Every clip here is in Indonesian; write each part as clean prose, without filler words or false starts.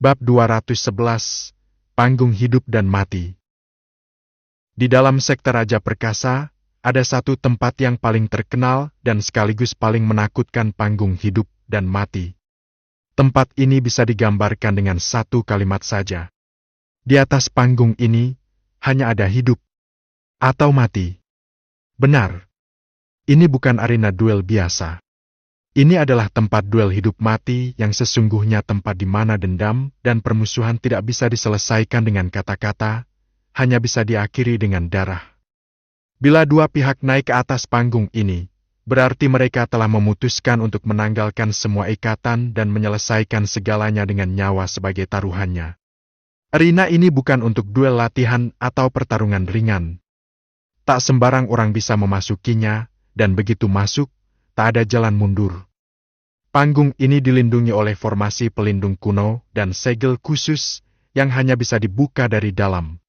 Bab 211, Panggung Hidup dan Mati. Di dalam sekte Raja Perkasa, ada satu tempat yang paling terkenal dan sekaligus paling menakutkan panggung hidup dan mati. Tempat ini bisa digambarkan dengan satu kalimat saja. Di atas panggung ini, hanya ada hidup atau mati. Benar, ini bukan arena duel biasa. Ini adalah tempat duel hidup mati yang sesungguhnya tempat di mana dendam dan permusuhan tidak bisa diselesaikan dengan kata-kata, hanya bisa diakhiri dengan darah. Bila dua pihak naik ke atas panggung ini, berarti mereka telah memutuskan untuk menanggalkan semua ikatan dan menyelesaikan segalanya dengan nyawa sebagai taruhannya. Arena ini bukan untuk duel latihan atau pertarungan ringan. Tak sembarang orang bisa memasukinya, dan begitu masuk, tak ada jalan mundur. Panggung ini dilindungi oleh formasi pelindung kuno dan segel khusus yang hanya bisa dibuka dari dalam.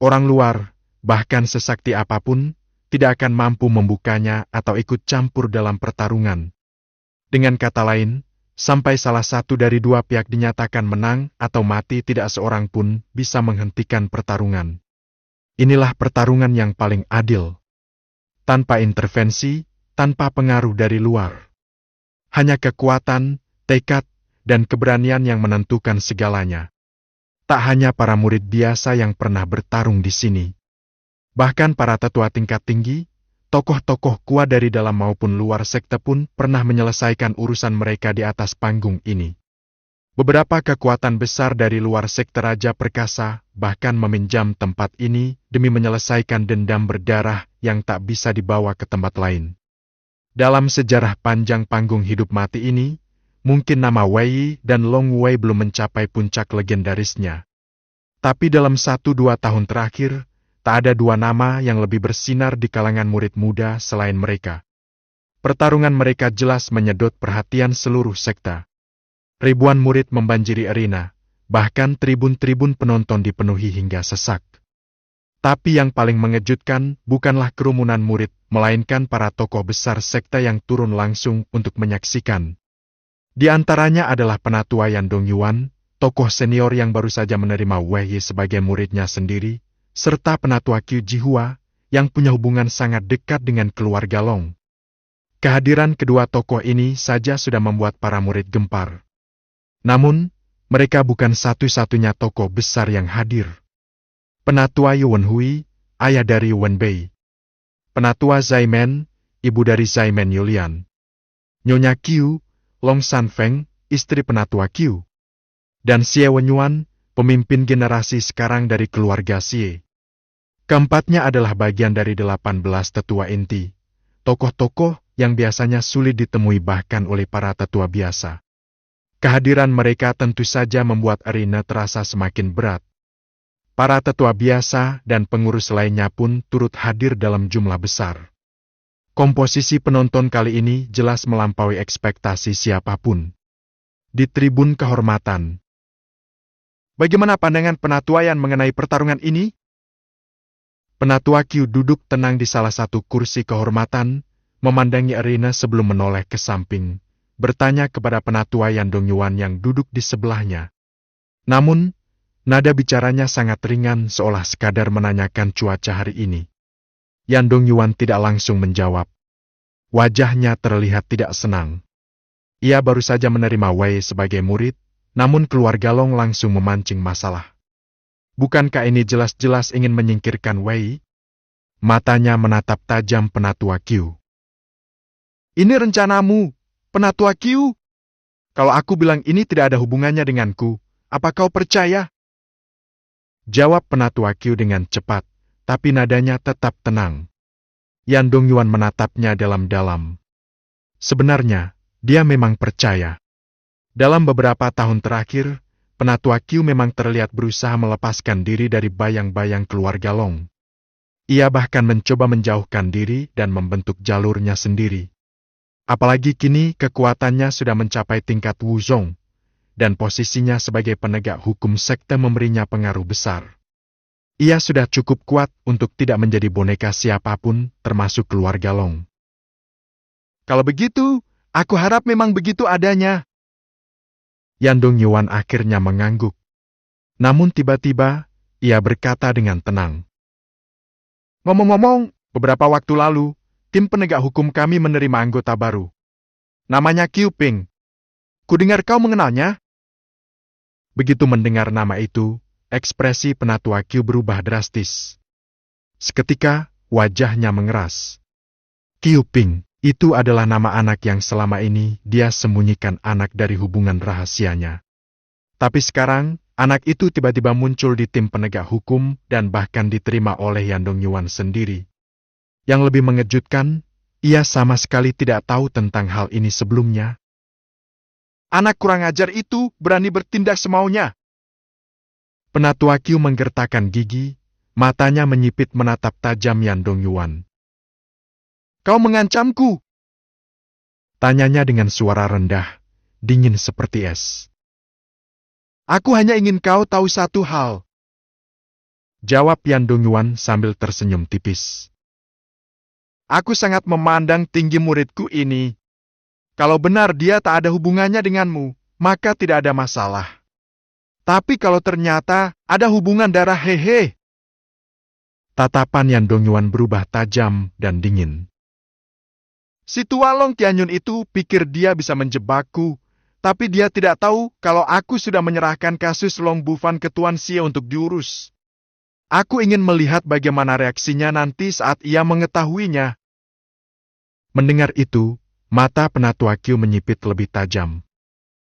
Orang luar, bahkan sesakti apapun, tidak akan mampu membukanya atau ikut campur dalam pertarungan. Dengan kata lain, sampai salah satu dari dua pihak dinyatakan menang atau mati, tidak seorang pun bisa menghentikan pertarungan. Inilah pertarungan yang paling adil. Tanpa intervensi, tanpa pengaruh dari luar. Hanya kekuatan, tekad, dan keberanian yang menentukan segalanya. Tak hanya para murid biasa yang pernah bertarung di sini. Bahkan para tetua tingkat tinggi, tokoh-tokoh kuat dari dalam maupun luar sekte pun pernah menyelesaikan urusan mereka di atas panggung ini. Beberapa kekuatan besar dari luar sekte Raja Perkasa bahkan meminjam tempat ini demi menyelesaikan dendam berdarah yang tak bisa dibawa ke tempat lain. Dalam sejarah panjang panggung hidup mati ini, mungkin nama Wei dan Long Wei belum mencapai puncak legendarisnya. Tapi dalam 1-2 tahun terakhir, tak ada dua nama yang lebih bersinar di kalangan murid muda selain mereka. Pertarungan mereka jelas menyedot perhatian seluruh sekte. Ribuan murid membanjiri arena, bahkan tribun-tribun penonton dipenuhi hingga sesak. Tapi yang paling mengejutkan bukanlah kerumunan murid, melainkan para tokoh besar sekte yang turun langsung untuk menyaksikan. Di antaranya adalah penatua Yan Dongyuan, tokoh senior yang baru saja menerima Wei sebagai muridnya sendiri, serta penatua Qiu Jihua, yang punya hubungan sangat dekat dengan keluarga Long. Kehadiran kedua tokoh ini saja sudah membuat para murid gempar. Namun, mereka bukan satu-satunya tokoh besar yang hadir. Penatua Yuan Hui, ayah dari Wen Bei. Penatua Zai Men, ibu dari Zai Men Yulian. Nyonya Qiu, Long San Feng, istri penatua Qiu. Dan Xie Wenyuan, pemimpin generasi sekarang dari keluarga Xie. Keempatnya adalah bagian dari 18 tetua inti, tokoh-tokoh yang biasanya sulit ditemui bahkan oleh para tetua biasa. Kehadiran mereka tentu saja membuat arena terasa semakin berat. Para tetua biasa dan pengurus lainnya pun turut hadir dalam jumlah besar. Komposisi penonton kali ini jelas melampaui ekspektasi siapapun. Di tribun kehormatan. Bagaimana pandangan penatua Yan mengenai pertarungan ini? Penatua Qiu duduk tenang di salah satu kursi kehormatan, memandangi arena sebelum menoleh ke samping, bertanya kepada penatua Yan Dongyuan yang duduk di sebelahnya. Namun, nada bicaranya sangat ringan seolah sekadar menanyakan cuaca hari ini. Yan Dongyuan tidak langsung menjawab. Wajahnya terlihat tidak senang. Ia baru saja menerima Wei sebagai murid, namun keluarga Long langsung memancing masalah. Bukankah ini jelas-jelas ingin menyingkirkan Wei? Matanya menatap tajam penatua Qiu. Ini rencanamu, penatua Qiu? Kalau aku bilang ini tidak ada hubungannya denganku, apa kau percaya? Jawab penatua Qiu dengan cepat, tapi nadanya tetap tenang. Yan Dongyuan menatapnya dalam-dalam. Sebenarnya, dia memang percaya. Dalam beberapa tahun terakhir, penatua Qiu memang terlihat berusaha melepaskan diri dari bayang-bayang keluarga Long. Ia bahkan mencoba menjauhkan diri dan membentuk jalurnya sendiri. Apalagi kini kekuatannya sudah mencapai tingkat Wuzong, dan posisinya sebagai penegak hukum sekte memberinya pengaruh besar. Ia sudah cukup kuat untuk tidak menjadi boneka siapapun, termasuk keluarga Long. Kalau begitu, aku harap memang begitu adanya. Yan Dongyuan akhirnya mengangguk. Namun tiba-tiba, ia berkata dengan tenang. Ngomong-ngomong, beberapa waktu lalu, tim penegak hukum kami menerima anggota baru. Namanya Qiu Ping. Kudengar kau mengenalnya? Begitu mendengar nama itu, ekspresi penatua Qiu berubah drastis. Seketika, wajahnya mengeras. Qiu Ping, itu adalah nama anak yang selama ini dia sembunyikan anak dari hubungan rahasianya. Tapi sekarang, anak itu tiba-tiba muncul di tim penegak hukum dan bahkan diterima oleh Yan Dongyuan sendiri. Yang lebih mengejutkan, ia sama sekali tidak tahu tentang hal ini sebelumnya. Anak kurang ajar itu berani bertindak semaunya. Penatua Qiu menggertakkan gigi, matanya menyipit menatap tajam Yan Dongyuan. Kau mengancamku? Tanyanya dengan suara rendah, dingin seperti es. Aku hanya ingin kau tahu satu hal. Jawab Yan Dongyuan sambil tersenyum tipis. Aku sangat memandang tinggi muridku ini. Kalau benar dia tak ada hubungannya denganmu, maka tidak ada masalah. Tapi kalau ternyata ada hubungan darah hehe. Tatapan Yan Dongyuan berubah tajam dan dingin. Si tua Long Tianyun itu pikir dia bisa menjebakku, tapi dia tidak tahu kalau aku sudah menyerahkan kasus Long Bufan ke Tuan Xie untuk diurus. Aku ingin melihat bagaimana reaksinya nanti saat ia mengetahuinya. Mendengar itu, mata penatua Qiu menyipit lebih tajam.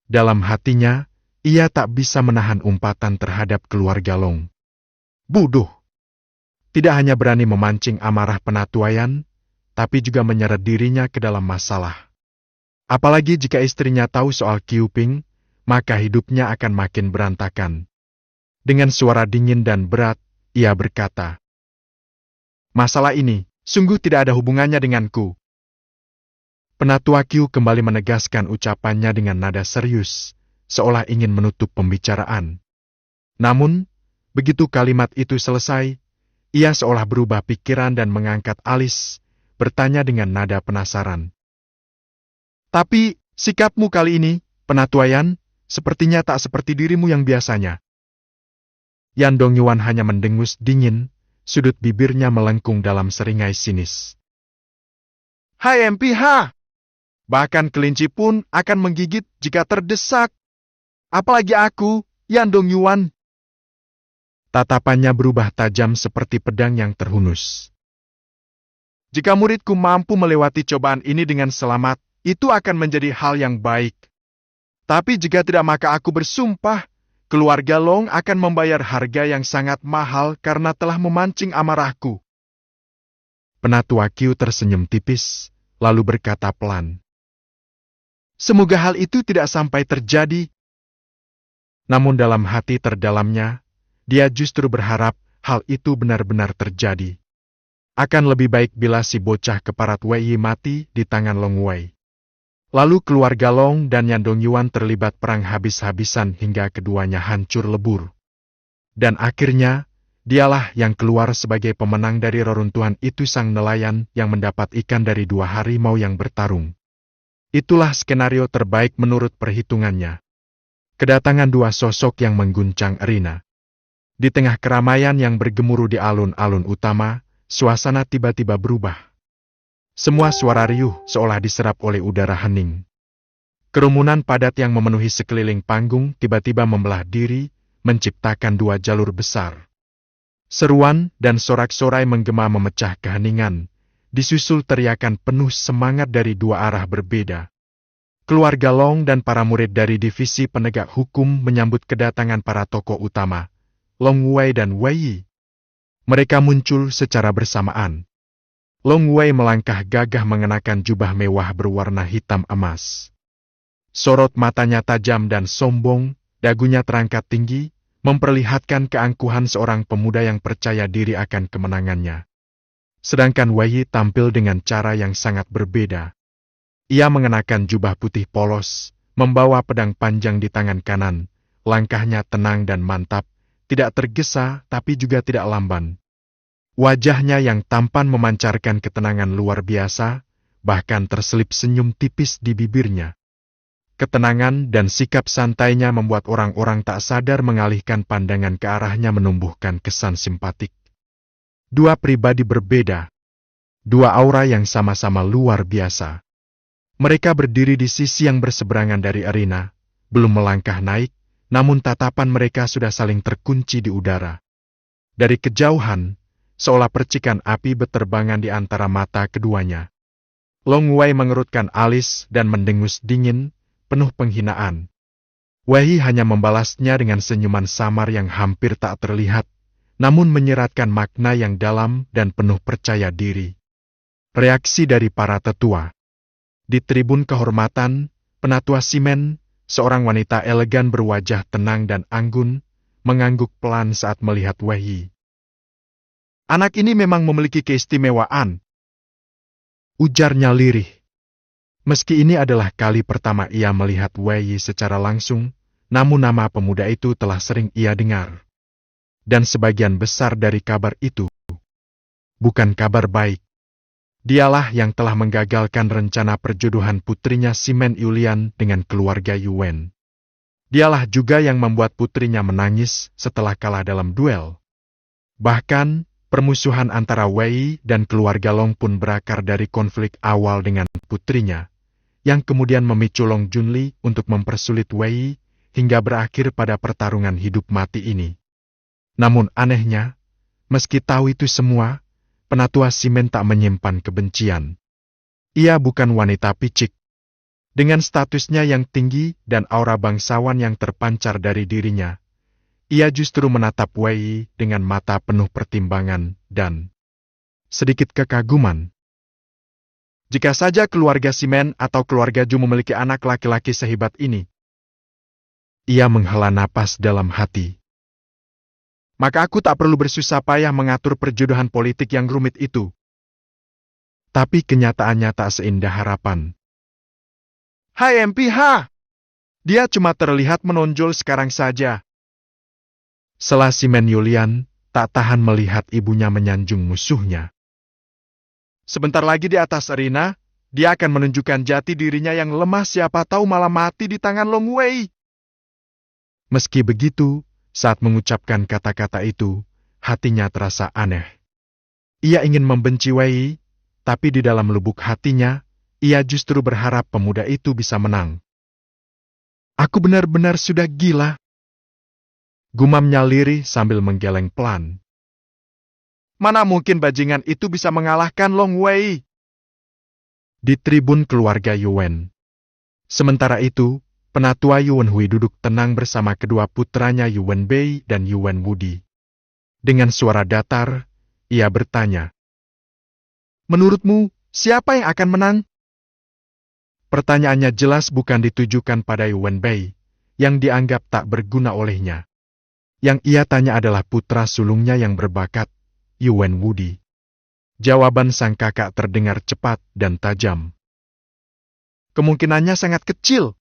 Dalam hatinya, ia tak bisa menahan umpatan terhadap keluarga Long. Bodoh! Tidak hanya berani memancing amarah penatuayan, tapi juga menyeret dirinya ke dalam masalah. Apalagi jika istrinya tahu soal Qiu Ping, maka hidupnya akan makin berantakan. Dengan suara dingin dan berat, ia berkata, masalah ini sungguh tidak ada hubungannya denganku. Penatua Qiu kembali menegaskan ucapannya dengan nada serius, seolah ingin menutup pembicaraan. Namun, begitu kalimat itu selesai, ia seolah berubah pikiran dan mengangkat alis, bertanya dengan nada penasaran. Tapi, sikapmu kali ini, penatuayan, sepertinya tak seperti dirimu yang biasanya. Yan Dongyuan hanya mendengus dingin, sudut bibirnya melengkung dalam seringai sinis. Hai MPH! Bahkan kelinci pun akan menggigit jika terdesak. Apalagi aku, Yan Dongyuan. Tatapannya berubah tajam seperti pedang yang terhunus. Jika muridku mampu melewati cobaan ini dengan selamat, itu akan menjadi hal yang baik. Tapi jika tidak, maka aku bersumpah, keluarga Long akan membayar harga yang sangat mahal karena telah memancing amarahku. Penatua Qiu tersenyum tipis, lalu berkata pelan. Semoga hal itu tidak sampai terjadi. Namun dalam hati terdalamnya, dia justru berharap hal itu benar-benar terjadi. Akan lebih baik bila si bocah keparat Wei mati di tangan Long Wei. Lalu keluarga Long dan Yan Dongyuan terlibat perang habis-habisan hingga keduanya hancur lebur. Dan akhirnya, dialah yang keluar sebagai pemenang dari reruntuhan itu sang nelayan yang mendapat ikan dari 2 harimau yang bertarung. Itulah skenario terbaik menurut perhitungannya. Kedatangan 2 sosok yang mengguncang arena. Di tengah keramaian yang bergemuruh di alun-alun utama, suasana tiba-tiba berubah. Semua suara riuh seolah diserap oleh udara hening. Kerumunan padat yang memenuhi sekeliling panggung tiba-tiba membelah diri, menciptakan 2 jalur besar. Seruan dan sorak-sorai menggema memecah keheningan, disusul teriakan penuh semangat dari 2 arah berbeda. Keluarga Long dan para murid dari divisi penegak hukum menyambut kedatangan para tokoh utama, Long Wei dan Wei Yi. Mereka muncul secara bersamaan. Long Wei melangkah gagah mengenakan jubah mewah berwarna hitam emas. Sorot matanya tajam dan sombong, dagunya terangkat tinggi, memperlihatkan keangkuhan seorang pemuda yang percaya diri akan kemenangannya. Sedangkan Wei Yi tampil dengan cara yang sangat berbeda. Ia mengenakan jubah putih polos, membawa pedang panjang di tangan kanan, langkahnya tenang dan mantap, tidak tergesa tapi juga tidak lamban. Wajahnya yang tampan memancarkan ketenangan luar biasa, bahkan terselip senyum tipis di bibirnya. Ketenangan dan sikap santainya membuat orang-orang tak sadar mengalihkan pandangan ke arahnya menumbuhkan kesan simpatik. Dua pribadi berbeda. Dua aura yang sama-sama luar biasa. Mereka berdiri di sisi yang berseberangan dari arena, belum melangkah naik, namun tatapan mereka sudah saling terkunci di udara. Dari kejauhan, seolah percikan api beterbangan di antara mata keduanya. Long Wei mengerutkan alis dan mendengus dingin, penuh penghinaan. Wei hanya membalasnya dengan senyuman samar yang hampir tak terlihat, namun menyeratkan makna yang dalam dan penuh percaya diri. Reaksi dari para tetua. Di tribun kehormatan, penatua Simen, seorang wanita elegan berwajah tenang dan anggun, mengangguk pelan saat melihat Wei. "Anak ini memang memiliki keistimewaan," ujarnya lirih. Meski ini adalah kali pertama ia melihat Wei secara langsung, namun nama pemuda itu telah sering ia dengar. Dan sebagian besar dari kabar itu bukan kabar baik. Dialah yang telah menggagalkan rencana perjodohan putrinya Simen Yulian dengan keluarga Yuwen. Dialah juga yang membuat putrinya menangis setelah kalah dalam duel. Bahkan, permusuhan antara Wei dan keluarga Long pun berakar dari konflik awal dengan putrinya, yang kemudian memicu Long Junli untuk mempersulit Wei hingga berakhir pada pertarungan hidup mati ini. Namun anehnya, meski tahu itu semua, penatua Simen tak menyimpan kebencian. Ia bukan wanita picik. Dengan statusnya yang tinggi dan aura bangsawan yang terpancar dari dirinya, ia justru menatap Wei dengan mata penuh pertimbangan dan sedikit kekaguman. Jika saja keluarga Simen atau keluarga Ju memiliki anak laki-laki sehebat ini, ia menghela napas dalam hati. Maka aku tak perlu bersusah payah mengatur perjodohan politik yang rumit itu. Tapi kenyataannya tak seindah harapan. "Hai MPH! Dia cuma terlihat menonjol sekarang saja." Sela Simen Yulian tak tahan melihat ibunya menyanjung musuhnya. "Sebentar lagi di atas arena, dia akan menunjukkan jati dirinya yang lemah, siapa tahu malah mati di tangan Long Wei." Meski begitu, saat mengucapkan kata-kata itu, hatinya terasa aneh. Ia ingin membenci Wei, tapi di dalam lubuk hatinya, ia justru berharap pemuda itu bisa menang. "Aku benar-benar sudah gila," gumamnya lirih sambil menggeleng pelan. "Mana mungkin bajingan itu bisa mengalahkan Long Wei?" Di tribun keluarga Yuwen. Sementara itu, penatua Yuwen Hui duduk tenang bersama kedua putranya Yuwen Bei dan Yuwen Wudi. Dengan suara datar, ia bertanya, "Menurutmu, siapa yang akan menang?" Pertanyaannya jelas bukan ditujukan pada Yuwen Bei, yang dianggap tak berguna olehnya. Yang ia tanya adalah putra sulungnya yang berbakat, Yuwen Wudi. Jawaban sang kakak terdengar cepat dan tajam. "Kemungkinannya sangat kecil."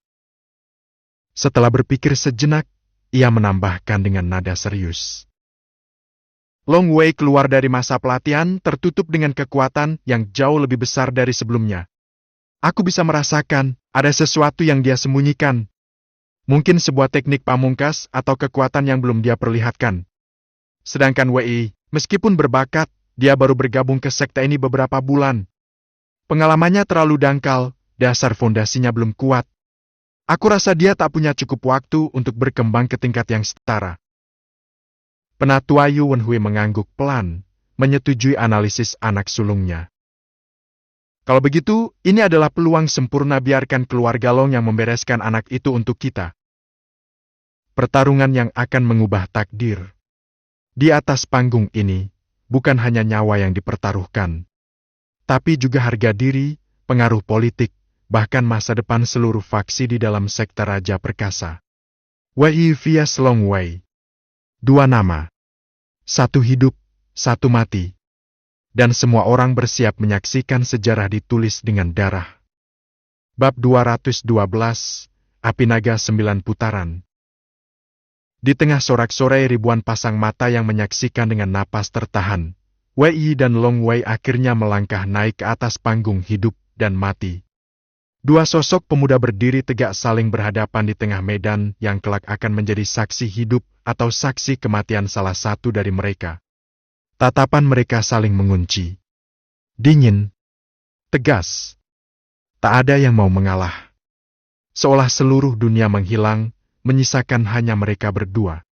Setelah berpikir sejenak, ia menambahkan dengan nada serius. "Long Wei keluar dari masa pelatihan tertutup dengan kekuatan yang jauh lebih besar dari sebelumnya. Aku bisa merasakan ada sesuatu yang dia sembunyikan. Mungkin sebuah teknik pamungkas atau kekuatan yang belum dia perlihatkan. Sedangkan Wei, meskipun berbakat, dia baru bergabung ke sekte ini beberapa bulan. Pengalamannya terlalu dangkal, dasar fondasinya belum kuat. Aku rasa dia tak punya cukup waktu untuk berkembang ke tingkat yang setara." Penatua Yuwen Hui mengangguk pelan, menyetujui analisis anak sulungnya. "Kalau begitu, ini adalah peluang sempurna, biarkan keluarga Long yang membereskan anak itu untuk kita. Pertarungan yang akan mengubah takdir. Di atas panggung ini, bukan hanya nyawa yang dipertaruhkan, tapi juga harga diri, pengaruh politik, bahkan masa depan seluruh faksi di dalam sekte Raja Perkasa. Wei vs Long Wei. Dua nama. Satu hidup, satu mati. Dan semua orang bersiap menyaksikan sejarah ditulis dengan darah." Bab 212, Api Naga 9 Putaran. Di tengah sorak-sorai ribuan pasang mata yang menyaksikan dengan napas tertahan, Wei dan Long Wei akhirnya melangkah naik ke atas panggung hidup dan mati. Dua sosok pemuda berdiri tegak saling berhadapan di tengah medan yang kelak akan menjadi saksi hidup atau saksi kematian salah satu dari mereka. Tatapan mereka saling mengunci. Dingin. Tegas. Tak ada yang mau mengalah. Seolah seluruh dunia menghilang, menyisakan hanya mereka berdua.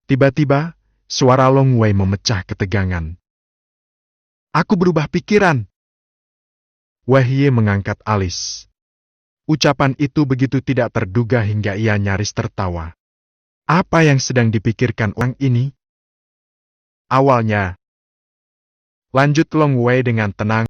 Tiba-tiba, suara Long Wei memecah ketegangan. Aku berubah pikiran. Wei Hye mengangkat alis. Ucapan itu begitu tidak terduga hingga ia nyaris tertawa. Apa yang sedang dipikirkan orang ini? Awalnya, lanjut Long Wei dengan tenang.